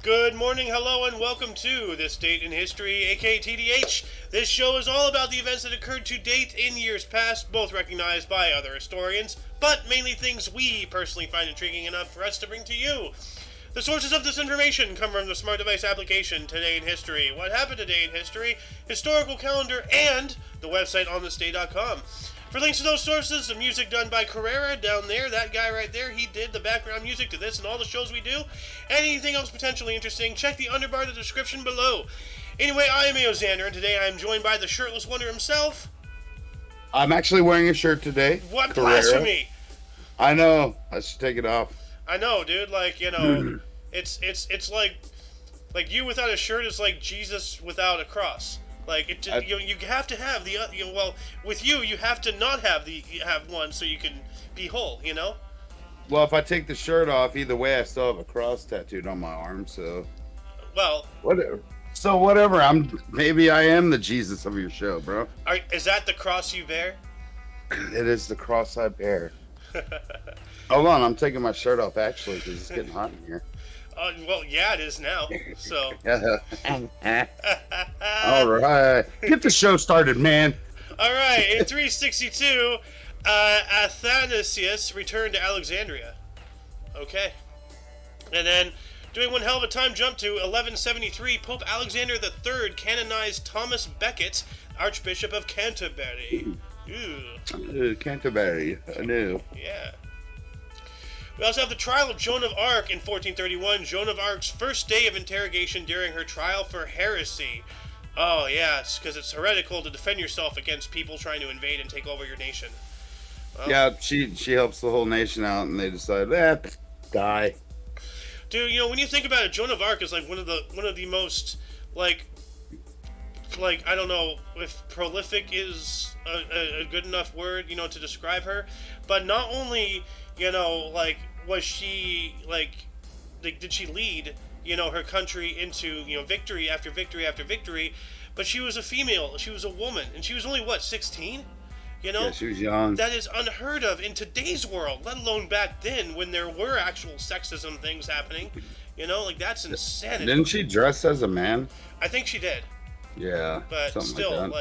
Good morning, hello, and welcome to This Date in History, aka TDH. This show is all about the events that occurred to date in years past, both recognized by other historians, but mainly things we personally find intriguing enough for us to bring to you. The sources of this information come from the smart device application Today in History, What Happened Today in History, Historical Calendar, and the website onthisday.com. For links to those sources, the music done by Carrera down there, that guy right there, he did the background music to this and all the shows we do. Anything else potentially interesting, check the underbar of the description below. Anyway, I am Aoxander, and today I am joined by the shirtless wonder himself. I'm actually wearing a shirt today. What Carrera. blasphemy! I know. I should take it off. I know, dude. Like, it's like you without a shirt is like Jesus without a cross. Like it, you have to have the well, with you have to not have have one so you can be whole. Well, if I take the shirt off, either way, I still have a cross tattooed on my arm. So, well, whatever. So whatever. Maybe I am the Jesus of your show, bro. Is that the cross you bear? It is the cross I bear. Hold on, I'm taking my shirt off actually because it's getting hot in here. Well, yeah, it is now. So. All right, get the show started, man. All right, in 362, Athanasius returned to Alexandria. Okay, and then doing one hell of a time jump to 1173, Pope Alexander III canonized Thomas Becket, Archbishop of Canterbury. Ooh. Canterbury, I knew. Yeah. We also have the trial of Joan of Arc in 1431, Joan of Arc's first day of interrogation during her trial for heresy. Oh, yes, because it's heretical to defend yourself against people trying to invade and take over your nation. Well, yeah, she helps the whole nation out, and they decide, die. Dude, when you think about it, Joan of Arc is like one of the most like I don't know if prolific is a good enough word, to describe her, but not only, was she, did she lead, her country into, victory after victory after victory, but she was a female, she was a woman, and she was only, 16? Yeah, she was young. That is unheard of in today's world, let alone back then when there were actual sexism things happening, that's insanity. Didn't she dress as a man? I think she did. Yeah, but still,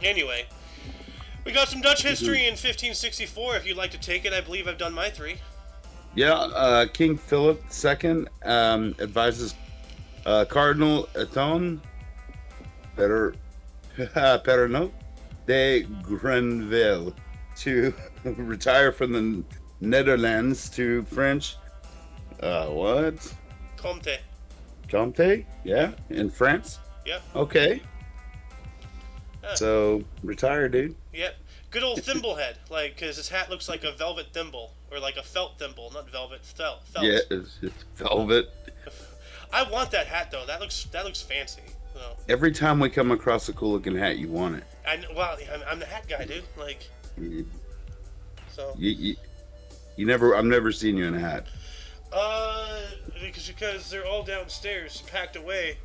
anyway, we got some Dutch history in 1564. If you'd like to take it, I believe I've done my 3. Yeah, King Philip II advises Cardinal Eton Perronot de Grenville to retire from the Netherlands to French. What? Comte? Yeah, in France. Yep. Okay. So retire, dude. Yep. Good old thimblehead, because his hat looks like a velvet thimble, or like a felt thimble, not velvet, felt. Yeah, it's velvet. I want that hat though. That looks fancy. So. Every time we come across a cool looking hat, you want it. I'm the hat guy, dude. So. I've never seen you in a hat. Because they're all downstairs, packed away.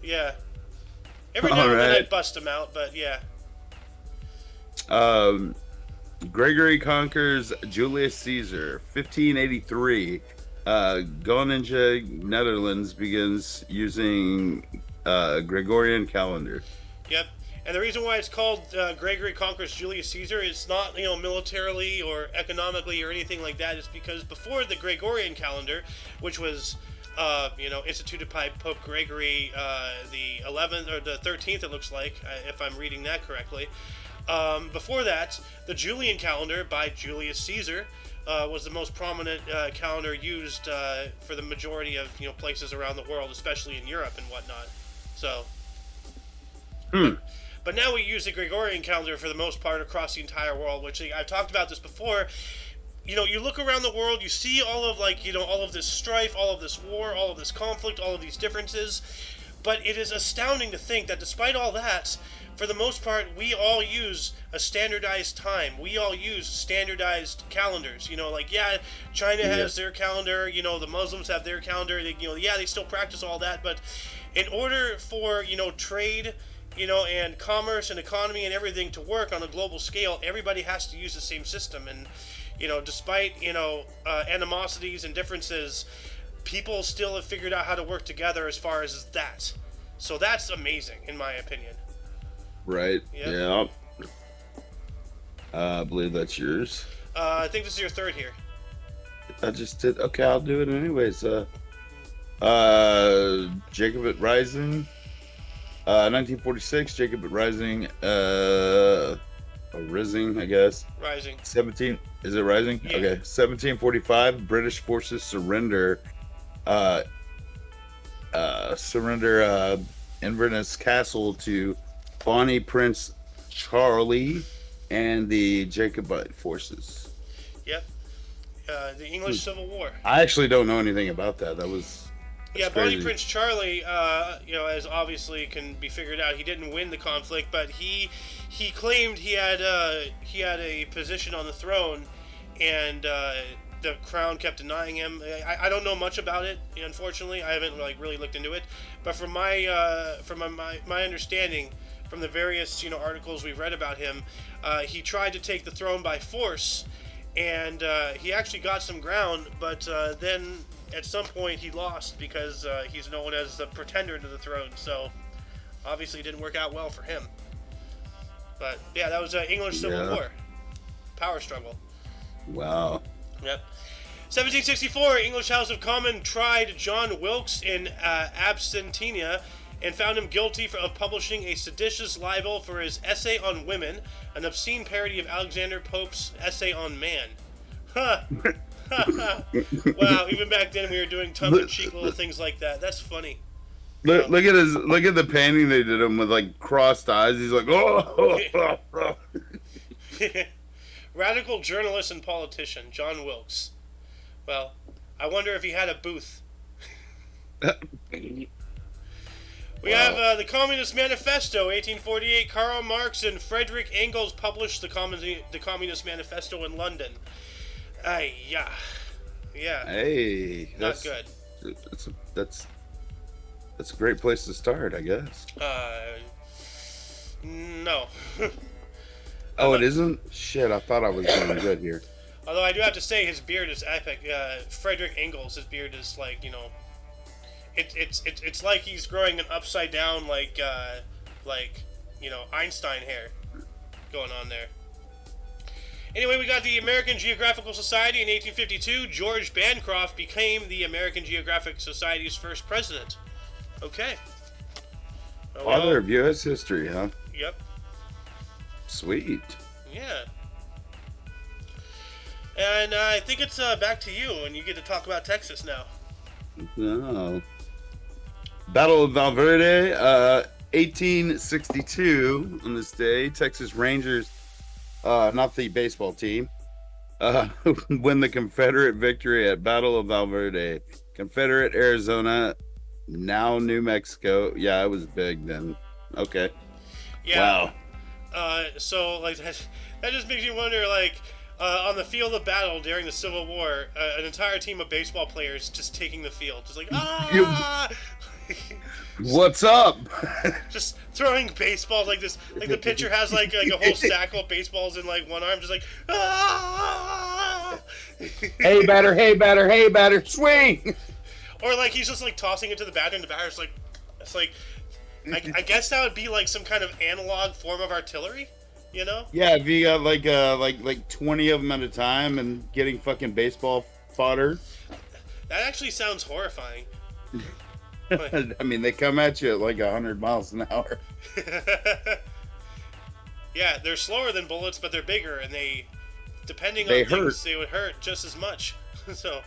Yeah. Every now and then I bust them out, but yeah. Gregory conquers Julius Caesar, 1583. Going into Netherlands begins using Gregorian calendar. Yep. And the reason why it's called Gregory conquers Julius Caesar is not, militarily or economically or anything like that. It's because before the Gregorian calendar, which was, instituted by Pope Gregory the 11th or the 13th, it looks like, if I'm reading that correctly. Before that, the Julian calendar by Julius Caesar was the most prominent calendar used for the majority of places around the world, especially in Europe and whatnot. So. But now we use the Gregorian calendar for the most part across the entire world, which I've talked about this before. You look around the world, you see all of all of this strife, all of this war, all of this conflict, all of these differences. But it is astounding to think that despite all that, for the most part, we all use a standardized time. We all use standardized calendars. China has their calendar. The Muslims have their calendar. They still practice all that. But in order for, trade, and commerce and economy and everything to work on a global scale, everybody has to use the same system. And, despite animosities and differences, people still have figured out how to work together as far as that. So that's amazing, in my opinion. Right. Yep. Yeah. I believe that's yours. I think this is your third here. I just did. Okay, I'll do it anyways. Jacobite Rising. 1946. Jacobite Rising. Rising, I guess. Rising. 17. Is it Rising? Yeah. Okay. 1745. British forces surrender. Inverness Castle to Bonnie Prince Charlie and the Jacobite forces. Yep. The English Civil War. I actually don't know anything about that. That's Bonnie crazy. Prince Charlie, as obviously can be figured out, he didn't win the conflict, but he claimed he had a position on the throne, and the crown kept denying him. I don't know much about it, unfortunately. I haven't really looked into it, but from my understanding, from the various articles we've read about him, he tried to take the throne by force, and he actually got some ground, but then at some point he lost because he's known as the pretender to the throne. So obviously it didn't work out well for him. But yeah, that was English Civil War, power struggle. Wow. Yep. 1764, English House of Commons tried John Wilkes in absentia and found him guilty of publishing a seditious libel for his essay on women, an obscene parody of Alexander Pope's essay on man. Huh. Wow, even back then we were doing tongue-in-cheek little things like that. That's funny. Look at the painting they did him with crossed eyes. He's like, oh. Radical journalist and politician John Wilkes. Well, I wonder if he had a booth. We have the Communist Manifesto, 1848. Karl Marx and Friedrich Engels published the Communist Manifesto in London. Yeah. Hey, not good. That's a great place to start, I guess. No. Oh, it isn't? Shit, I thought I was doing good here. Although I do have to say his beard is epic. Friedrich Engels, his beard is it's like he's growing an upside down Einstein hair going on there. Anyway, we got the American Geographical Society in 1852. George Bancroft became the American Geographic Society's first president. Okay. Father of U.S. history, huh? Yep. Sweet. Yeah. And I think it's back to you, and you get to talk about Texas now. No. Battle of Valverde, 1862 on this day. Texas Rangers, not the baseball team, win the Confederate victory at Battle of Valverde. Confederate Arizona, now New Mexico. Yeah, it was big then. Okay. Yeah. Wow. So that just makes you wonder, on the field of battle during the Civil War, an entire team of baseball players just taking the field, just ah! What's up? Just throwing baseballs like this. Like the pitcher has a whole stack of baseballs in one arm, just ah! Hey batter, swing! Or he's just tossing it to the batter, and the batter's I guess that would be some kind of analog form of artillery, Yeah, if you got like 20 of them at a time and getting fucking baseball fodder. That actually sounds horrifying. I mean, they come at you at 100 miles an hour. Yeah, they're slower than bullets, but they're bigger, and depending on things, they would hurt just as much. So,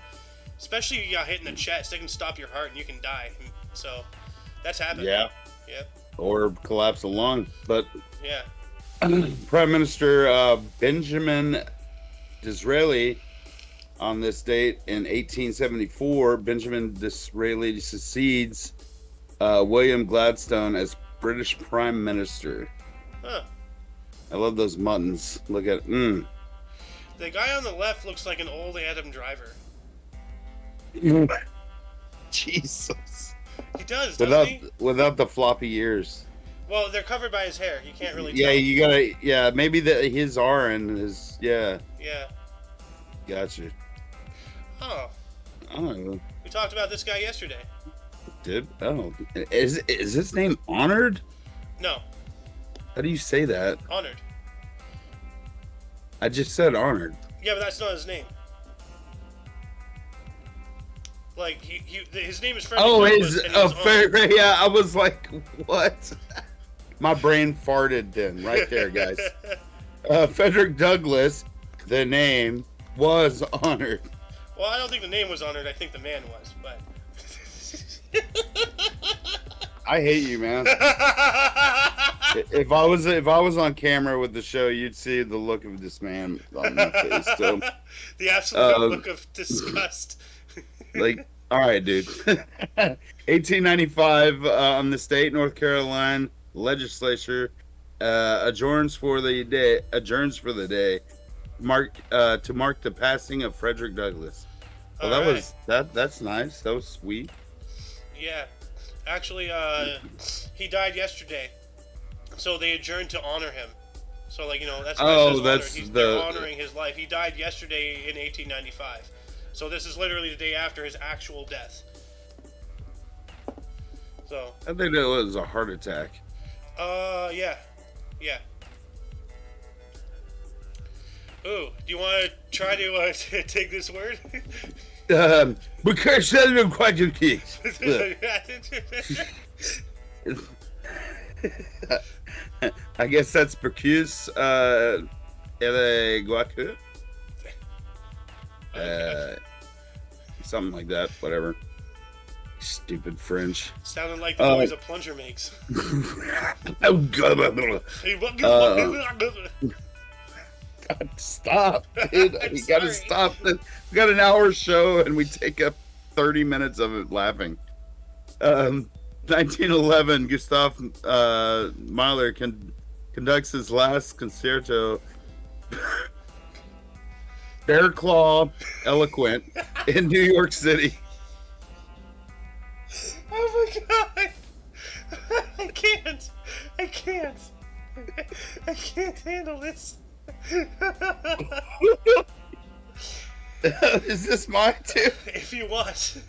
especially if you got hit in the chest, they can stop your heart and you can die. So, that's happened. Yeah. Yep. Or collapse a lung. But yeah. Prime Minister Benjamin Disraeli, on this date in 1874, Benjamin Disraeli succeeds William Gladstone as British Prime Minister. Huh. I love those muttons. Look at The guy on the left looks like an old Adam Driver. Jesus. He does, doesn't he? Without the floppy ears. Well, they're covered by his hair. You can't really tell. Yeah, you gotta. Yeah, maybe his are and his. Yeah. Yeah. Gotcha. Oh, Oh, we talked about this guy yesterday. is his name Honored? No, How do you say that? Honored. I just said Honored. Yeah, but that's not his name. Like his name is Frederick Oh, Douglass, his and he was honored. yeah. I was like, what? My brain farted then, right there, guys. Frederick Douglass, the name was Honored. Well, I don't think the name was honored. I think the man was, but. I hate you, man. If I was on camera with the show, you'd see the look of this man on my face. So, the absolute look of disgust. like, all right, dude. 1895, on the state North Carolina legislature adjourns for the day, to mark the passing of Frederick Douglass. Well, that's nice. That was sweet. Yeah, actually, he died yesterday, so they adjourned to honor him. So, like, that's why it says they're honoring his life. He died yesterday in 1895, so this is literally the day after his actual death. So I think that was a heart attack. Yeah. Ooh, do you want to try to take this word? Because that's been quite a kick. I guess that's Percuse Guacu. Something like that, whatever. Stupid French. Sounded like the noise a plunger makes. God, stop, dude. You gotta stop. We got an hour show and we take up 30 minutes of it laughing. 1911, Gustav Mahler conducts his last concerto, Bear Claw Eloquent, in New York City. Oh my god! I can't handle this. Is this mine too? If you want.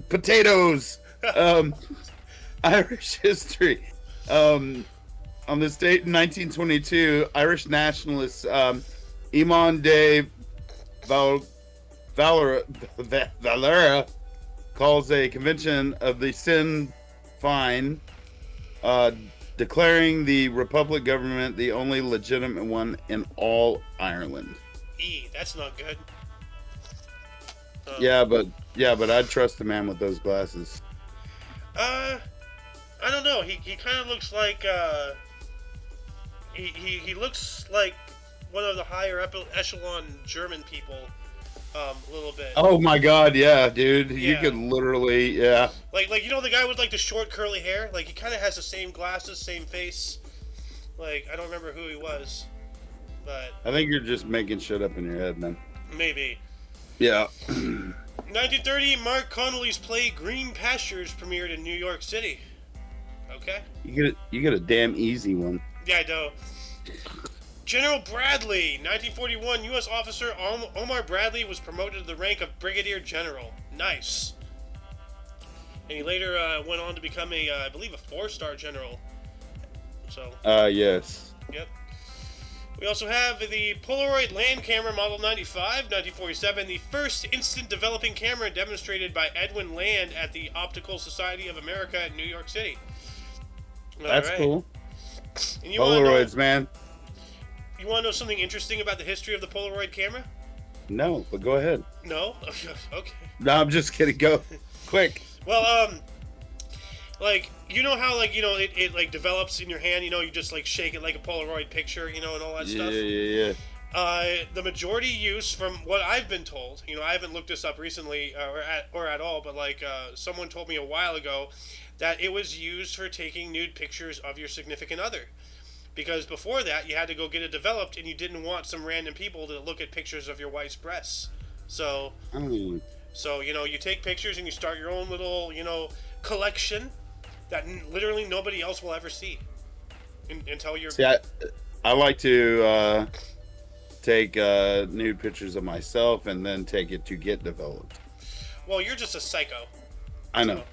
Potatoes. Irish history. On this date in 1922, Irish nationalist Eamon de Valera calls a convention of the Sinn Féin, declaring the Republic government the only legitimate one in all Ireland. That's not good. Yeah, but I'd trust a man with those glasses. I don't know. He kind of looks like he looks like one of the higher echelon German people. A little bit. Oh my god, yeah, dude. You Yeah. could literally, yeah. Like the guy with like the short curly hair. Like he kind of has the same glasses, same face. Like I don't remember who he was, but I think you're just making shit up in your head, man. maybe. Yeah. 1930, Mark Connolly's play Green Pastures premiered in New York City. Okay. You get a damn easy one. Yeah, I know. General Bradley, 1941, U.S. officer Omar Bradley was promoted to the rank of Brigadier General. Nice. And he later went on to become I believe, a 4-star general. So. Yes. Yep. We also have the Polaroid land camera model 95, 1947, the first instant developing camera demonstrated by Edwin Land at the Optical Society of America in New York City. That's right. cool. And Polaroids, man. You want to know something interesting about the history of the Polaroid camera? No, but go ahead. No? Okay. No, I'm just kidding. Go. Quick. Well, like, you know how, like, it like, develops in your hand, you just, like, shake it like a Polaroid picture, and all that stuff? Yeah. The majority use, from what I've been told, I haven't looked this up recently, or at all, but, like, someone told me a while ago that it was used for taking nude pictures of your significant other. Because before that, you had to go get it developed, and you didn't want some random people to look at pictures of your wife's breasts. So, you take pictures and you start your own little, collection that literally nobody else will ever see until you're... See, I like to take nude pictures of myself and then take it to get developed. Well, you're just a psycho. I know.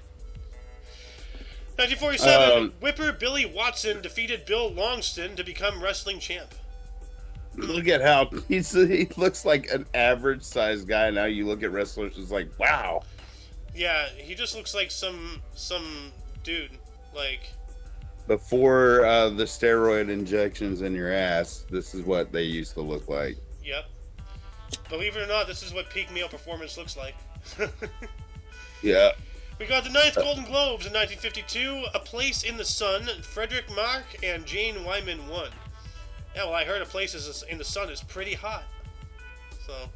1947, whipper Billy Watson defeated Bill Longston to become wrestling champ. Look at how he looks like an average sized guy. Now you look at wrestlers, it's like, wow. Yeah, he just looks like some dude. Like, before the steroid injections in your ass, this is what they used to look like. Yep. Believe it or not, this is what peak male performance looks like. Yeah. We got the 9th Golden Globes in 1952, A Place in the Sun, Frederick Mark and Jane Wyman won. Yeah, well, I heard A Place in the Sun is pretty hot. So.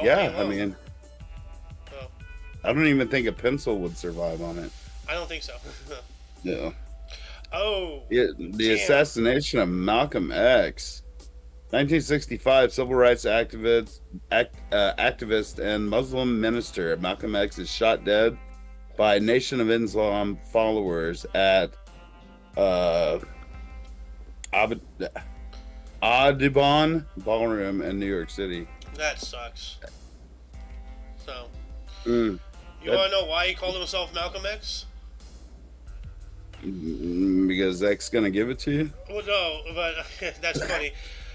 Yeah, I mean, I don't even think a pencil would survive on it. I don't think so. Yeah. Oh. Yeah, the assassination of Malcolm X. 1965, civil rights activist and Muslim minister Malcolm X is shot dead by Nation of Islam followers at Audubon Ballroom in New York City. That sucks. So, you want to know why he called himself Malcolm X? Because X gonna give it to you? Well, no, but that's funny.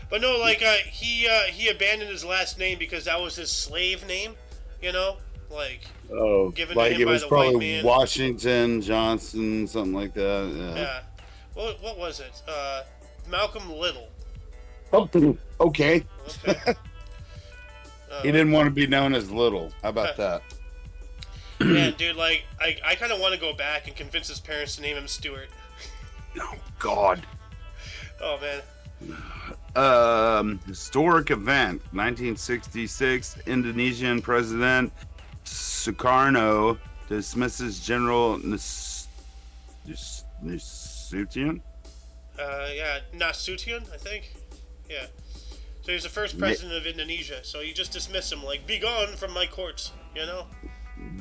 But no, like he abandoned his last name because that was his slave name, you know, like given like to him it by was the probably white man. Washington Johnson, something like that. Yeah. Well, what was it? Malcolm Little. Oh, okay. Okay. He didn't want to be known as Little. How about that? Man, dude, like I kind of want to go back and convince his parents to name him Stuart. Oh God. Oh man. Historic event, 1966, Indonesian President Sukarno dismisses General Nasution. Yeah, Nasution, I think. Yeah. So he's the first president of Indonesia. So you just dismiss him, like, be gone from my courts, you know?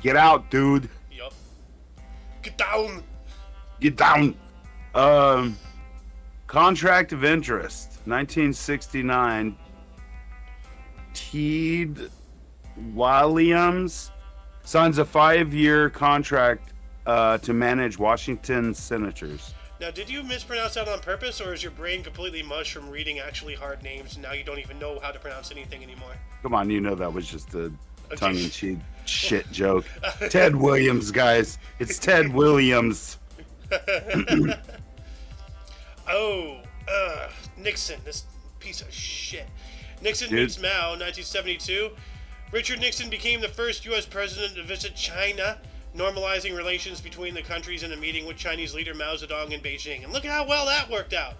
Get out, dude. Yup. Get down. Get down. Contract of interest, 1969. Teed Williams signs a 5-year contract to manage Washington Senators. Now, did you mispronounce that on purpose, or is your brain completely mush from reading actually hard names, and now you don't even know how to pronounce anything anymore? Come on, you know that was just a tongue-in-cheek shit joke. Ted Williams, guys. It's Ted Williams. Nixon, this piece of shit. Nixon meets Mao, 1972. Richard Nixon became the first U.S. president to visit China, normalizing relations between the countries in a meeting with Chinese leader Mao Zedong in Beijing. And look at how well that worked out.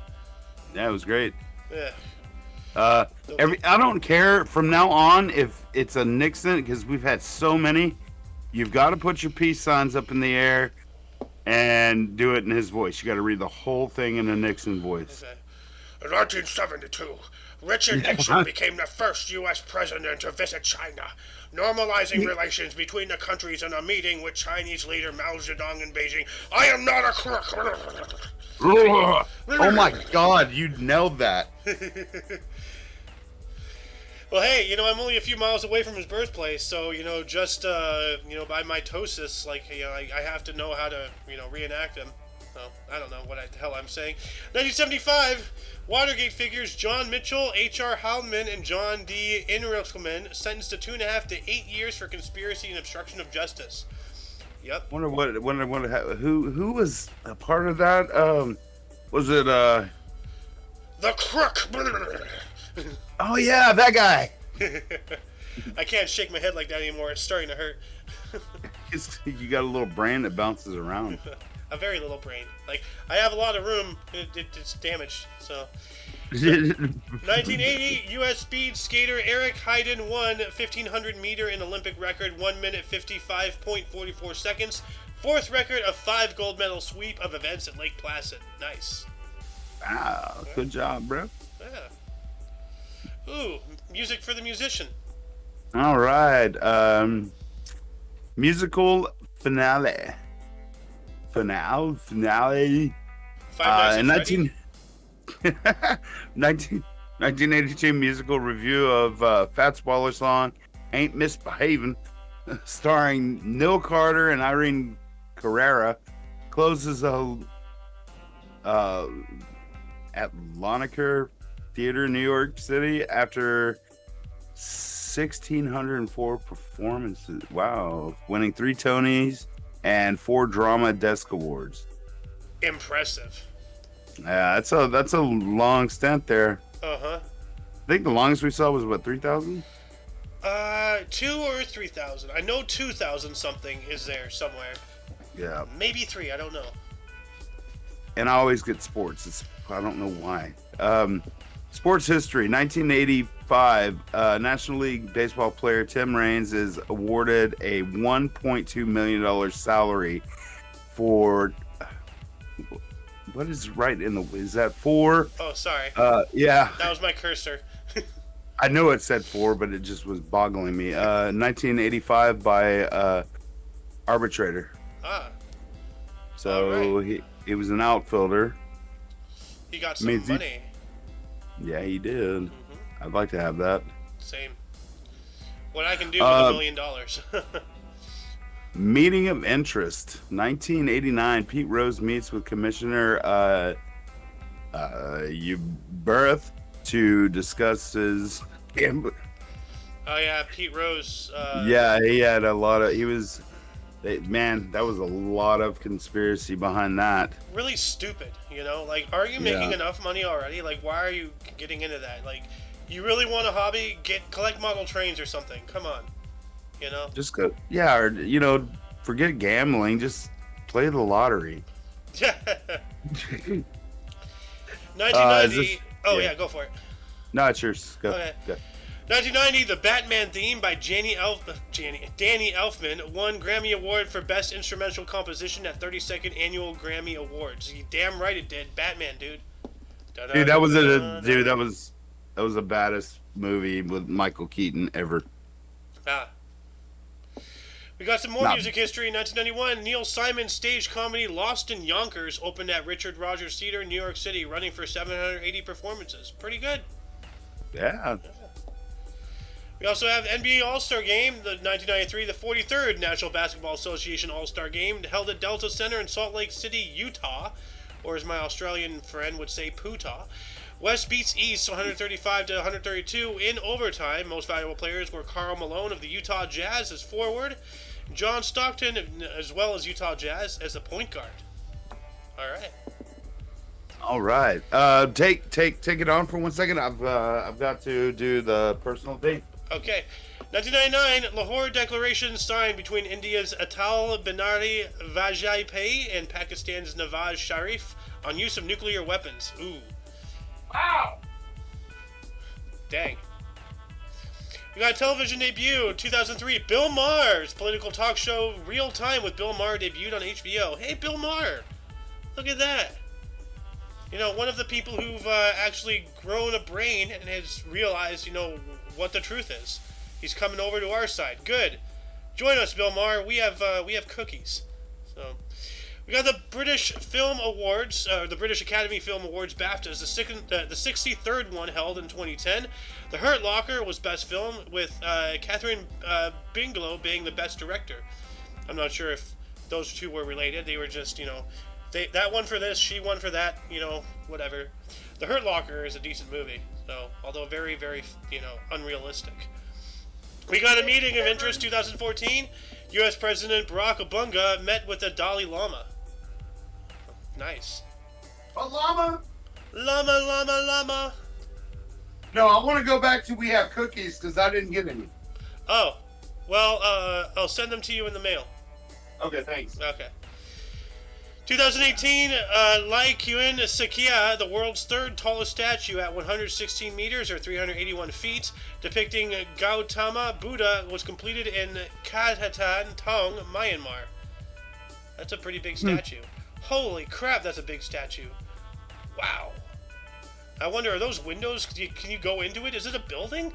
Yeah, it was great. Yeah. I don't care from now on if it's a Nixon, because we've had so many. You've got to put your peace signs up in the air and do it in his voice. You got to read the whole thing in a Nixon voice. Okay. In 1972, Richard Nixon became the first U.S. president to visit China, normalizing relations between the countries in a meeting with Chinese leader Mao Zedong in Beijing. I am not a crook. Oh my God, you nailed that. Well, hey, I'm only a few miles away from his birthplace, so, just, by mitosis, like, I have to know how to, reenact him. So, I don't know what the hell I'm saying. 1975, Watergate figures John Mitchell, H.R. Haldeman, and John D. Rickman sentenced to 2.5 to 8 years for conspiracy and obstruction of justice. Yep. Wonder who was a part of that? Was it The Crook. Oh yeah, that guy. I can't shake my head like that anymore. It's starting to hurt. You got a little brain that bounces around. A very little brain. Like, I have a lot of room. It's damaged. So, 1980, U.S. speed skater Eric Heiden won 1,500 meter in Olympic record 1 minute 55.44 seconds. Fourth record of 5 gold medal sweep of events at Lake Placid. Nice. Wow, good job, bro. Yeah. Ooh, music for the musician. All right. Musical finale. Finale. Five Nights at 19, 1982 musical review of Fats Waller song "Ain't Misbehavin'," starring Neil Carter and Irene Carrera, closes at Loniker Theater, New York City, after 1,604 performances. Wow, winning 3 Tonys and 4 Drama Desk Awards. Impressive. Yeah, that's a long stint there. Uh-huh. I think the longest we saw was what, 3,000? 2 or 3,000. I know 2,000 something is there somewhere. Yeah. Maybe 3. I don't know. And I always get sports. I don't know why. Sports history. 1985. National League baseball player Tim Raines is awarded a $1.2 million salary for. What is right in the? Is that 4? Oh, sorry. Yeah. That was my cursor. I know it said 4, but it just was boggling me. 1985 by arbitrator. Ah. So right. he was an outfielder. He got some money. Yeah, he did. Mm-hmm. I'd like to have that. Same. What I can do with $1 million. Meeting of interest. 1989. Pete Rose meets with Commissioner Uberth to discuss his gambling. Oh yeah, Pete Rose. Yeah, he had a lot of. Man, that was a lot of conspiracy behind that. Really stupid, you know? Like, are you making enough money already? Like, why are you getting into that? Like, you really want a hobby? Collect model trains or something. Come on, you know? Just go, yeah, or forget gambling. Just play the lottery. Yeah. 1990. Yeah, go for it. No, it's yours. Go. Okay. Go. 1990, the Batman theme by Danny Elfman won Grammy Award for Best Instrumental Composition at 32nd Annual Grammy Awards. You damn right it did. Batman, dude. Dude, that was the baddest movie with Michael Keaton ever. Ah. We got some more music history. In 1991, Neil Simon's stage comedy Lost in Yonkers opened at Richard Rogers Theater in New York City, running for 780 performances. Pretty good. Yeah. We also have the NBA All-Star Game, the 1993, the 43rd National Basketball Association All-Star Game, held at Delta Center in Salt Lake City, Utah, or as my Australian friend would say, Pootah. West beats East 135 to 132 in overtime. Most valuable players were Karl Malone of the Utah Jazz as forward, John Stockton as well as Utah Jazz as a point guard. All right. Take it on for 1 second. I've got to do the personal thing. Okay. 1999, Lahore Declaration signed between India's Atal Binari Vajpayee and Pakistan's Nawaz Sharif on use of nuclear weapons. Ooh. Wow. Dang. We got a television debut, 2003. Bill Maher's political talk show Real Time with Bill Maher debuted on HBO. Hey, Bill Maher. Look at that. You know, one of the people who've actually grown a brain and has realized, what the truth is. He's coming over to our side. Good. Join us, Bill Maher. We have cookies. So, we got the British Film Awards, the British Academy Film Awards BAFTAs, the 63rd one held in 2010. The Hurt Locker was Best Film, with Catherine Bigelow being the Best Director. I'm not sure if those two were related. They were just, that one for this, she won for that, whatever. The Hurt Locker is a decent movie, so, although very, very, unrealistic. We got a meeting of interest 2014. U.S. President Barack Obama met with the Dalai Lama. Nice. A llama? Llama. No, I want to go back to we have cookies because I didn't get any. Oh, well, I'll send them to you in the mail. Okay, thanks. Okay. 2018, Lai Kyun Sakya, the world's third tallest statue at 116 meters or 381 feet, depicting Gautama Buddha, was completed in Katatan Tong, Myanmar. That's a pretty big statue. Holy crap, that's a big statue. Wow. I wonder, are those windows, can you go into it? Is it a building?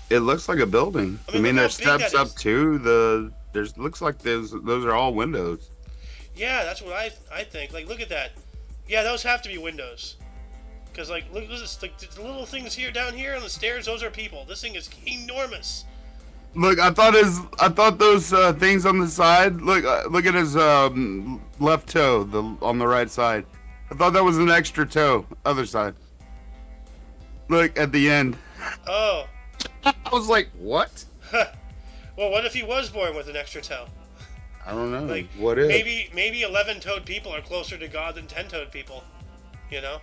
It looks like a building. I mean there's steps up to looks like those are all windows. Yeah, that's what I think. Like, look at that. Yeah, those have to be windows. Because, like, look at this. Like, the little things here, down here on the stairs, those are people. This thing is enormous. Look, I thought those things on the side. Look at his left toe, on the right side. I thought that was an extra toe, other side. Look at the end. Oh. I was like, what? Well, what if he was born with an extra toe? I don't know. Like, what is? Maybe 11-toed people are closer to God than 10-toed people. You know?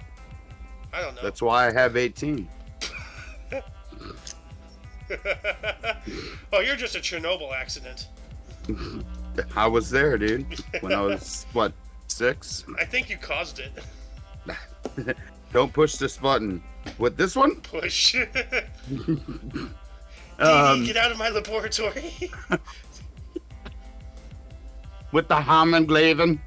I don't know. That's why I have 18. Oh, you're just a Chernobyl accident. I was there, dude. When I was, what, 6? I think you caused it. Don't push this button. What, this one? Push. Dee, get out of my laboratory. With the Hamenglaven.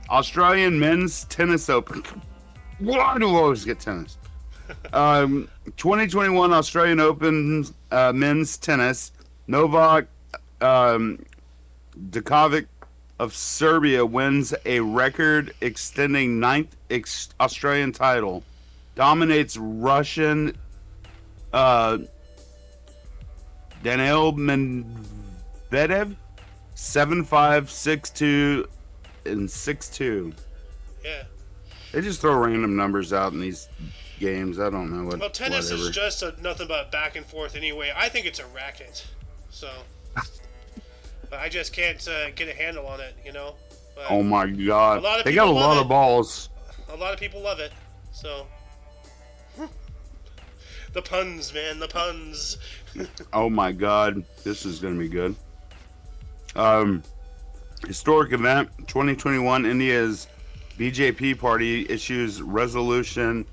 Australian men's tennis open. Why do I always get tennis? 2021 Australian Open men's tennis. Novak Djokovic of Serbia wins a record-extending 9th Australian title. Dominates Russian Daniil Medvedev 7-5, 6-2, and 6-2. Yeah. They just throw random numbers out in these games. I don't know what. Well, tennis whatever. is just nothing but back and forth anyway. I think it's a racket. So. But I just can't get a handle on it, you know? But oh my god. They got a lot of balls. A lot of people love it. So. The puns, man, the puns. Oh my god. This is going to be good. Historic event 2021. India's BJP party issues resolution.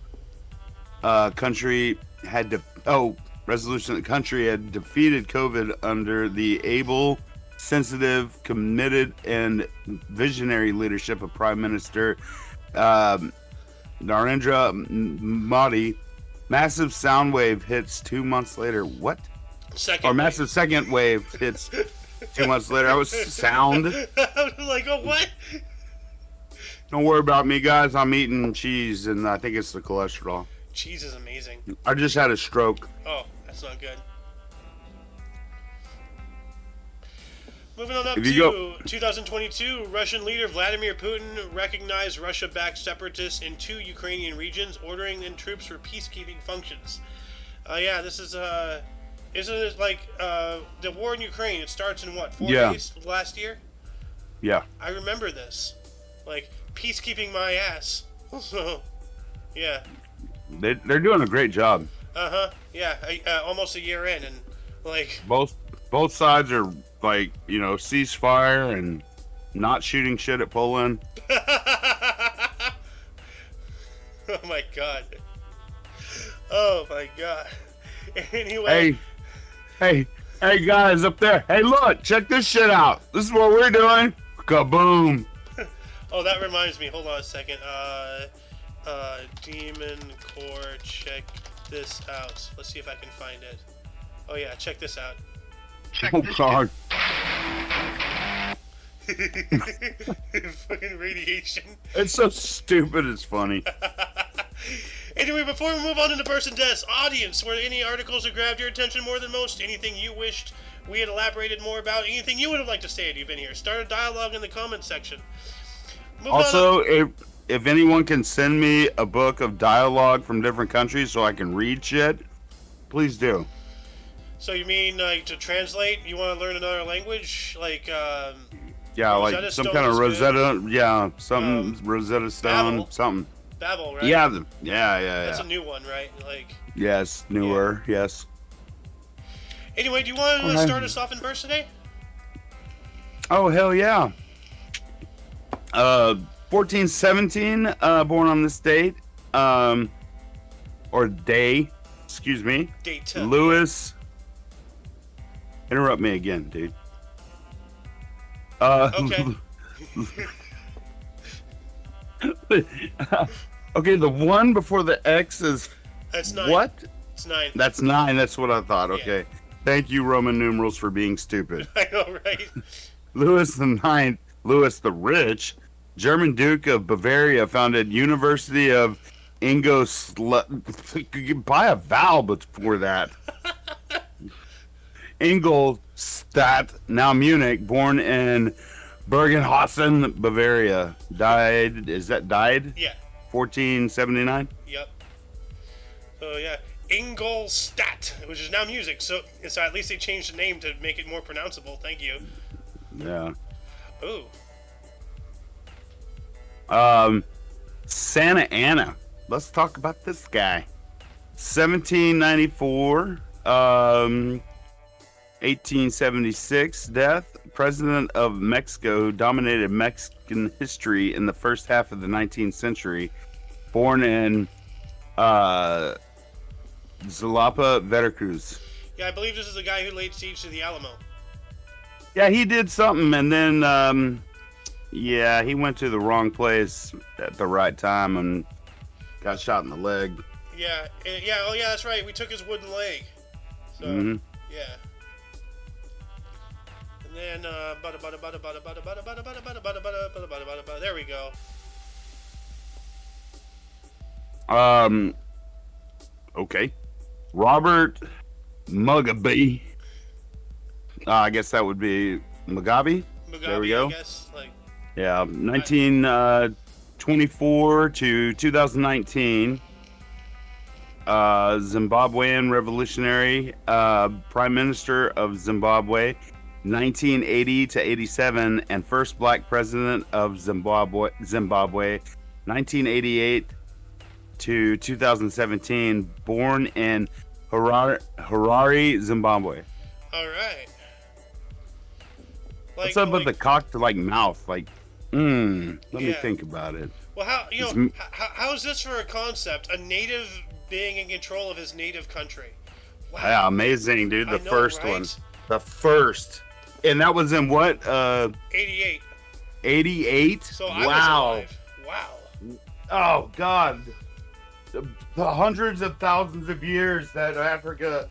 Resolution. The country had defeated COVID under the able, sensitive, committed, and visionary leadership of Prime Minister Narendra Modi. Massive sound wave hits 2 months later. What? Massive second wave hits 2 months later. I was sound. I was like, oh, what? Don't worry about me, guys. I'm eating cheese, and I think it's the cholesterol. Cheese is amazing. I just had a stroke. Oh, that's not good. Moving on up to 2022, Russian leader Vladimir Putin recognized Russia-backed separatists in 2 Ukrainian regions, ordering in troops for peacekeeping functions. Yeah, this is, isn't it like, the war in Ukraine, it starts in what, 4 days last year? Yeah. I remember this. Like, peacekeeping my ass. So, yeah. They're doing a great job. Uh-huh, yeah, almost a year in, and, like... Both sides are, like, you know, ceasefire and not shooting shit at Poland. Oh my god. Oh my god. Anyway. Hey guys up there. Hey, look, check this shit out. This is what we're doing. Kaboom. Oh, that reminds me. Hold on a second. Demon Core, check this out. Let's see if I can find it. Oh yeah, check this out. Oh god. Fucking radiation. It's so stupid, it's funny. Anyway, before we move on to the person desk, audience, were there any articles that grabbed your attention more than most? Anything you wished we had elaborated more about? Anything you would have liked to say if you've been here? Start a dialogue in the comments section. Also, if anyone can send me a book of dialogue from different countries so I can read shit, please do. So you mean, like, to translate, you want to learn another language? Like, yeah, like some kind of Rosetta, yeah, something, Rosetta Stone, Babel. something. Babel, right? Yeah. That's a new one, right? Like. Yes, newer, yes. Anyway, do you want to start us off in verse today? Oh, hell yeah. 1417, born on this date, or day, excuse me. Date. Lewis. Interrupt me again, dude. Okay. Okay, the one before the X is... That's 9. What? It's 9. That's 9, that's what I thought, okay. Yeah. Thank you, Roman numerals, for being stupid. I know, right? Louis the Ninth, Louis the Rich, German Duke of Bavaria founded University of Ingolstadt. Buy a vowel before that. Ingolstadt, now Munich, born in Bergenhausen, Bavaria. Died, is that died? Yeah. 1479? Yep. So yeah, Ingolstadt, which is now music. So at least they changed the name to make it more pronounceable. Thank you. Yeah. Ooh. Santa Anna. Let's talk about this guy. 1794, 1876 death. President of Mexico who dominated Mexican history in the first half of the 19th century. Born in Zalapa, Veracruz. Yeah, I believe this is the guy who laid siege to the Alamo. Yeah, he did something, and then yeah, he went to the wrong place at the right time and got shot in the leg. Yeah, yeah, oh yeah, that's right. We took his wooden leg. So, yeah. And then, there we go. Okay. Robert Mugabe. I guess that would be Mugabe. There we go. I guess, like. Yeah, 1924 to 2019. Zimbabwean revolutionary, Prime Minister of Zimbabwe, 1980 to 87, and first black president of Zimbabwe, 1988 to 2017. Born in Harare, Zimbabwe. All right. What's up with the cocked like mouth? Like, let me think about it. Well, how is this for a concept? A native being in control of his native country. Wow. Yeah, amazing, dude. The first one. The first. And that was in what? 88. 88? So I was alive. Wow. Oh, God. The hundreds of thousands of years that Africa,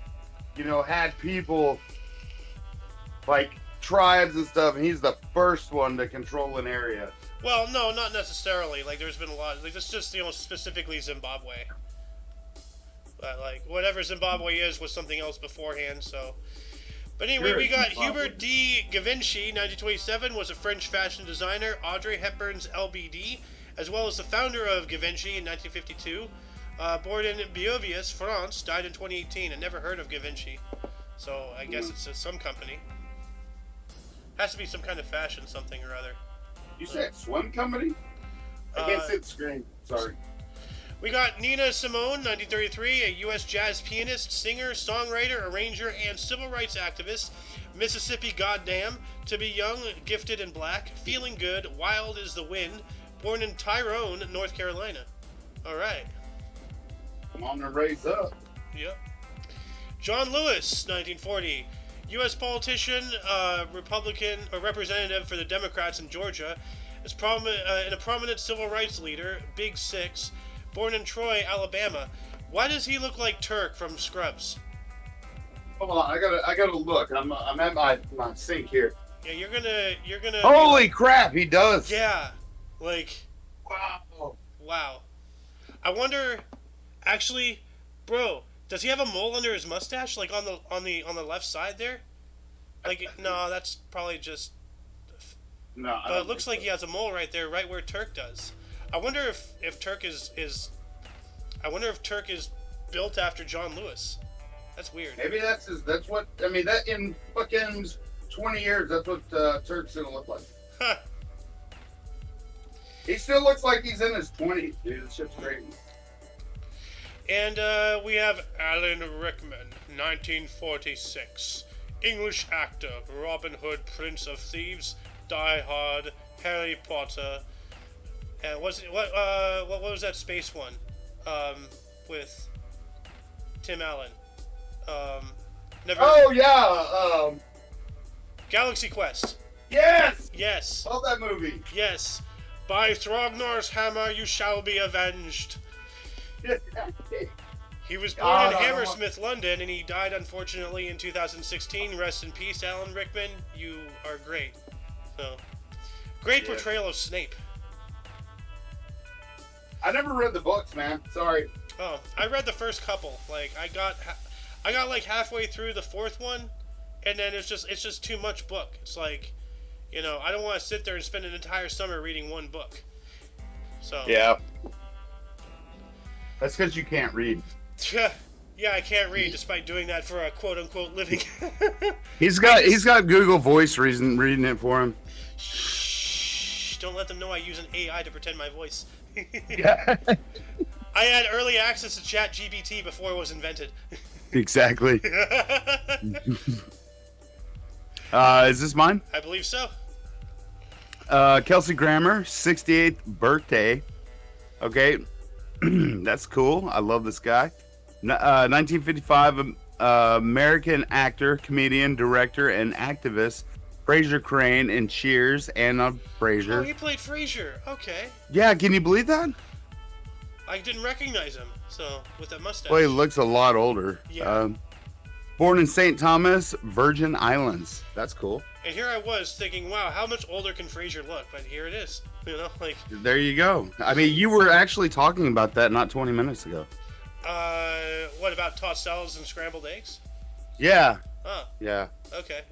had people like tribes and stuff, and he's the first one to control an area. Well, no, not necessarily. Like, there's been a lot. Like, it's just, specifically Zimbabwe. But, like, whatever Zimbabwe is was something else beforehand, so. But anyway, we got Hubert de Givenchy, 1927, was a French fashion designer. Audrey Hepburn's LBD, as well as the founder of Givenchy in 1952. Born in Beauvais, France, died in 2018. I never heard of Givenchy. So, I guess it's some company. Has to be some kind of fashion something or other. You said swim company? I can't see the screen. Sorry. We got Nina Simone, 1933, a U.S. jazz pianist, singer, songwriter, arranger, and civil rights activist. Mississippi Goddamn, To Be Young, Gifted and Black, Feeling Good, Wild is the Wind. Born in Tyrone, North Carolina. All right. Come on and raise up. Yep. John Lewis, 1940. U.S. politician, Republican, or representative for the Democrats in Georgia, is and a prominent civil rights leader, Big Six, born in Troy, Alabama. Why does he look like Turk from Scrubs? Hold on, I gotta look. I'm at my sink here. Yeah, you're gonna. Holy crap, he does. Yeah, like. Wow. I wonder, actually, bro. Does he have a mole under his mustache, like on the left side there? Like, no, that's probably just. No. But it looks like he has a mole right there, right where Turk does. I wonder if Turk is. I wonder if Turk is built after John Lewis. That's weird. Maybe that's what. I mean, that in fucking 20 years, that's what Turk's gonna look like. Huh. He still looks like he's in his 20s, dude. This shit's crazy. And we have Alan Rickman, 1946. English actor, Robin Hood, Prince of Thieves, Die Hard, Harry Potter. And what was that space one? With Tim Allen. Galaxy Quest. Yes! Yes. Love that movie. Yes. By Thrognar's hammer you shall be avenged. He was born in Hammersmith, London, and he died unfortunately in 2016. Rest in peace, Alan Rickman. You are great. So, great portrayal of Snape. I never read the books, man. Sorry. Oh, I read the first couple. Like I got like halfway through the fourth one, and then it's just too much book. It's like, I don't want to sit there and spend an entire summer reading one book. So yeah, that's because you can't read. Yeah, I can't read despite doing that for a quote unquote living. he's got Google Voice reading it for him. Shh! Don't let them know I use an AI to pretend my voice. Yeah. I had early access to ChatGPT before it was invented. Exactly. Is this mine? I believe so. Kelsey Grammer, 68th birthday. Okay, that's cool. I love this guy. 1955 American actor, comedian, director, and activist. Frasier Crane in Cheers and on Frasier. Oh, he played Frasier. Okay. Yeah, can you believe that? I didn't recognize him, so with that mustache. Well, he looks a lot older. Yeah. Born in St. Thomas, Virgin Islands. That's cool. And here I was thinking, wow, how much older can Frasier look? But here it is. Like. There you go. I mean, you were actually talking about that not 20 minutes ago. What about tossed salads and scrambled eggs? Yeah. Oh. Yeah. Okay.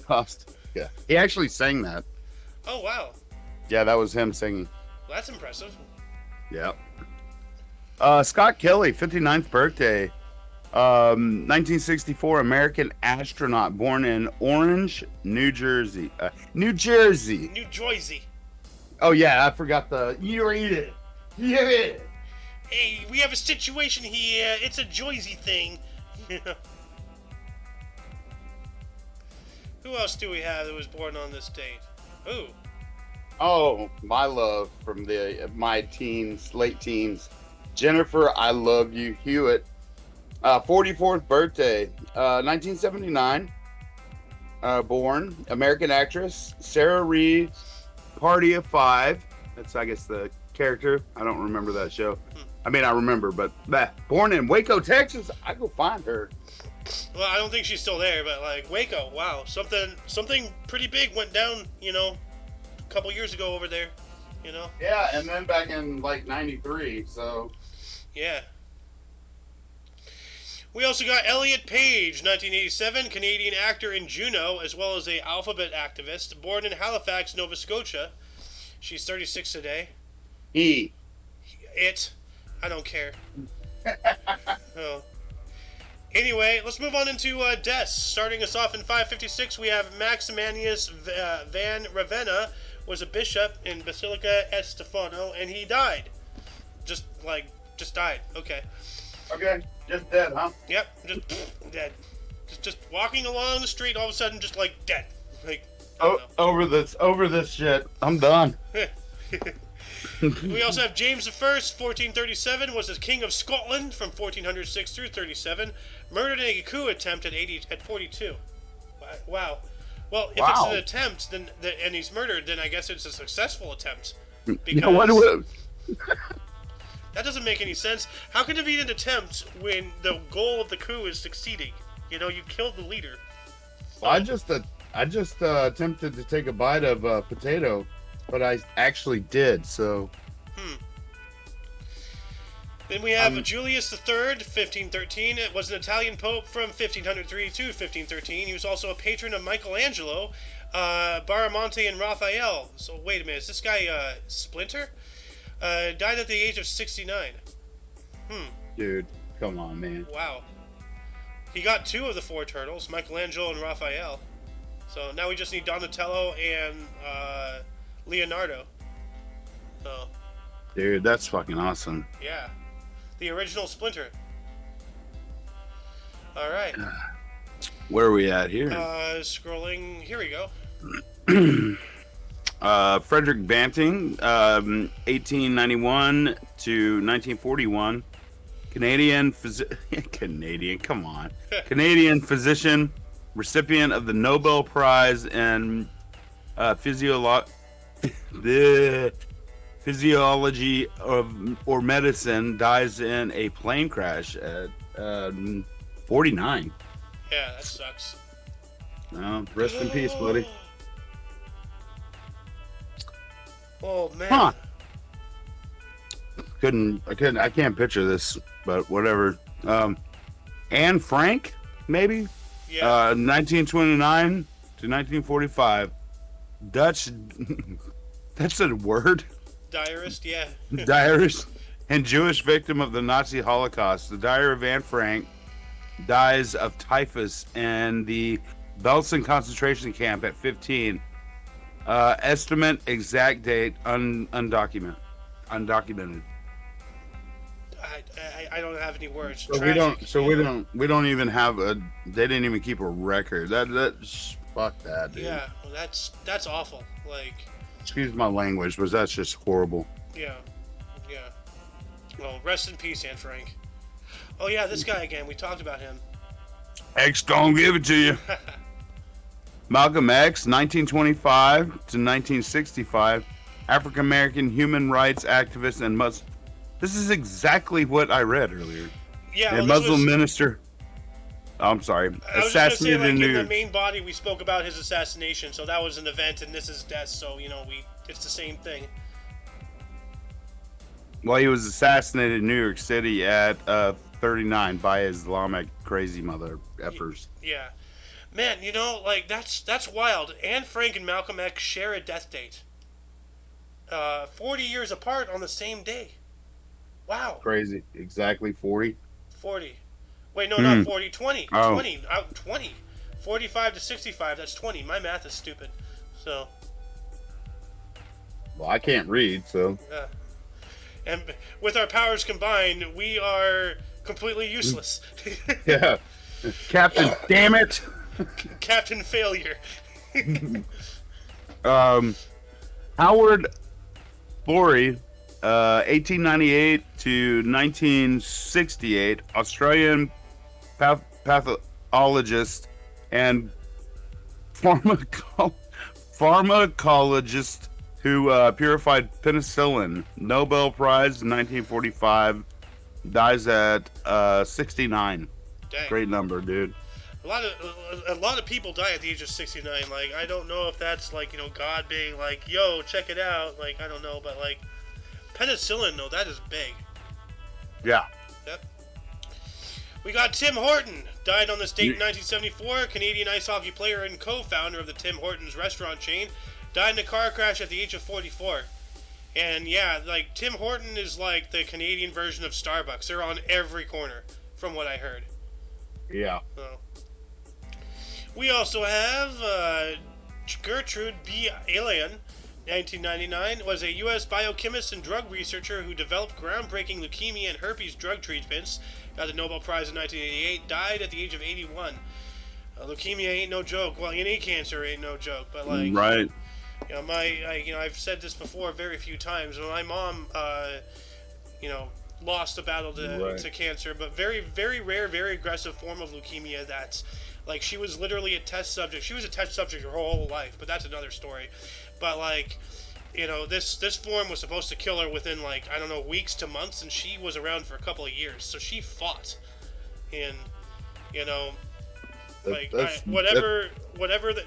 Tossed. Yeah. He actually sang that. Oh, wow. Yeah, that was him singing. Well, that's impressive. Yeah. Scott Kelly, 59th birthday. 1964 American astronaut born in Orange, New Jersey. New Jersey. New Jersey. Oh, yeah, I forgot you read it. Yeah. Hey, we have a situation here. It's a Jersey thing. Who else do we have that was born on this date? Ooh. Oh, my love from my teens, late teens. Jennifer, I love you, Hewitt. 44th birthday, 1979. Born, American actress, Sarah Reed, Party of Five. That's, I guess, the character. I don't remember that show. I mean, I remember, but born in Waco, Texas. I go find her. Well, I don't think she's still there, but like Waco, wow, something pretty big went down, a couple years ago over there, Yeah, and then back in like '93, so. Yeah. We also got Elliot Page, 1987, Canadian actor in Juno, as well as a alphabet activist, born in Halifax, Nova Scotia. She's 36 today. It. I don't care. Oh. Anyway, let's move on into deaths. Starting us off in 556, we have Maximanius van Ravenna, was a bishop in Basilica Estefano, and he died. Just died. Okay. Okay, just dead, huh? Yep, just dead. Just walking along the street, all of a sudden, just like dead. Like. Over this shit. I'm done. We also have James I, 1437, was the King of Scotland from 1406 through 37, murdered in a coup attempt at 42. Wow. Well, if it's an attempt, then and he's murdered, then I guess it's a successful attempt. Because that doesn't make any sense. How can it be an attempt when the goal of the coup is succeeding? You killed the leader. Well, I just attempted to take a bite of potato. But I actually did, so. Then we have Julius III, 1513. It was an Italian pope from 1503 to 1513. He was also a patron of Michelangelo, Baramonte, and Raphael. So wait a minute, is this guy Splinter? Died at the age of 69. Dude, come on, man. Wow. He got 2 of the 4 turtles, Michelangelo and Raphael. So now we just need Donatello and Leonardo. Oh. Dude, that's fucking awesome. Yeah. The original Splinter. Alright. Where are we at here? Scrolling. Here we go. Frederick Banting, 1891 to 1941. Canadian physician, recipient of the Nobel Prize in physiology or medicine, dies in a plane crash at 49. Yeah, that sucks. No, rest in peace, buddy. Oh man. Huh. I can't picture this, but whatever. Anne Frank, maybe? Yeah. 1929 to 1945. Dutch, that's a word? Diarist, yeah. Diarist and Jewish victim of the Nazi Holocaust. The Diary of Anne Frank dies of typhus in the Belsen concentration camp at 15. Estimate exact date undocumented. I don't have any words. So Tragic. we don't even have a. They didn't even keep a record. Fuck that, dude. Yeah, well, that's awful. Like, Excuse my language, but that's just horrible. yeah. Well, rest in peace, Anne Frank. Oh yeah, this guy again. We talked about him. X gonna give it to you. Malcolm X, 1925 to 1965, African American human rights activist and Muslim. This is exactly what I read earlier. Yeah, A Muslim minister. I'm sorry. I was just gonna say, like, in the New main body, we spoke about his assassination, so that was an event, and this is death. So it's the same thing. Well, he was assassinated in New York City at 39 by Islamic crazy mother effers. Yeah, man, like that's wild. Anne Frank and Malcolm X share a death date. 40 years apart on the same day. Wow. Crazy. Exactly 40. 40. Wait, no, not 40. 20. Oh. 20. 20. 45 to 65. That's 20. My math is stupid. So. Well, I can't read, so. And with our powers combined, we are completely useless. Yeah. Captain, damn it. Captain Failure. Howard Florey, 1898 to 1968, Australian pathologist and pharmacologist who purified penicillin. Nobel Prize in 1945. Dies at 69. Dang. Great number, dude. A lot of people die at the age of 69. Like, I don't know if that's like, God being like, yo, check it out. Like, I don't know, but like penicillin, no, that is big. Yeah. Yep. We got Tim Horton, died on this date in 1974. Canadian ice hockey player and co-founder of the Tim Hortons restaurant chain, died in a car crash at the age of 44. And yeah, like, Tim Horton is like the Canadian version of Starbucks. They're on every corner, from what I heard. Yeah. So. We also have Gertrude B. Alien, 1999, was a U.S. biochemist and drug researcher who developed groundbreaking leukemia and herpes drug treatments. Got the Nobel Prize in 1988. Died at the age of 81. Leukemia ain't no joke. Well, any cancer ain't no joke. But like, right. I've said this before very few times. When my mom, lost a battle to cancer, but very, very rare, very aggressive form of leukemia. That's like, she was literally a test subject. She was a test subject her whole life, but that's another story. But like, this form was supposed to kill her within, like, I don't know, weeks to months, and she was around for a couple of years. So she fought, and whatever the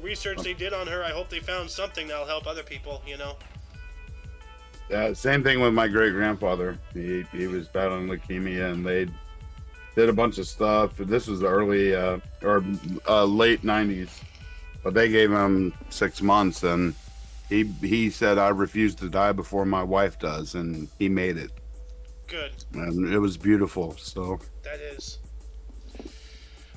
research they did on her, I hope they found something that'll help other people. Yeah, same thing with my great grandfather. He was battling leukemia, and they did a bunch of stuff. This was the early late 90s, but they gave him 6 months, and he said, "I refuse to die before my wife does," and he made it. Good. And it was beautiful. So that is.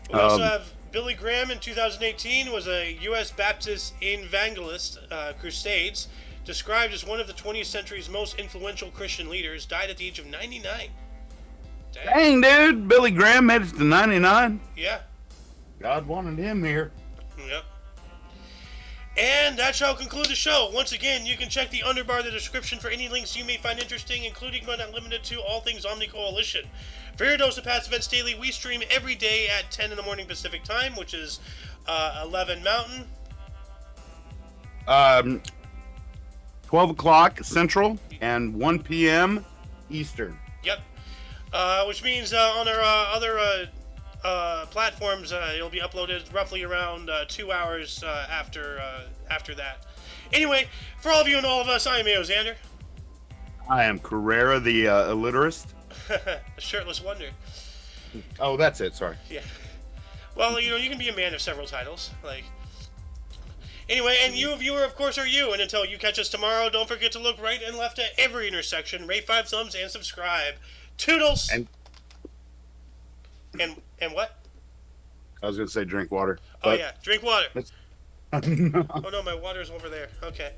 We also have Billy Graham in 2018 was a U.S. Baptist evangelist, Crusades, described as one of the 20th century's most influential Christian leaders, died at the age of 99. Dang, dude. Billy Graham made it to 99? Yeah. God wanted him here. Yep. And that shall conclude the show. Once again, you can check the underbar of the description for any links you may find interesting, including but not limited to all things Omni Coalition. For your dose of past events daily, we stream every day at 10 in the morning Pacific time, which is 11 Mountain. 12 o'clock Central and 1 p.m. Eastern. Yep. Which means on our other platforms, it'll be uploaded roughly around 2 hours after that. Anyway, for all of you and all of us, I'm Mayo Xander. I am Carrera, the illiterist. A shirtless wonder. Oh, that's it. Sorry. Yeah. Well, you can be a man of several titles. Anyway, and you, viewer, of course, are you. And until you catch us tomorrow, don't forget to look right and left at every intersection, rate 5 thumbs, and subscribe. Toodles! And what? I was going to say drink water. Oh, yeah. Drink water. No. Oh, no, my water's over there. Okay.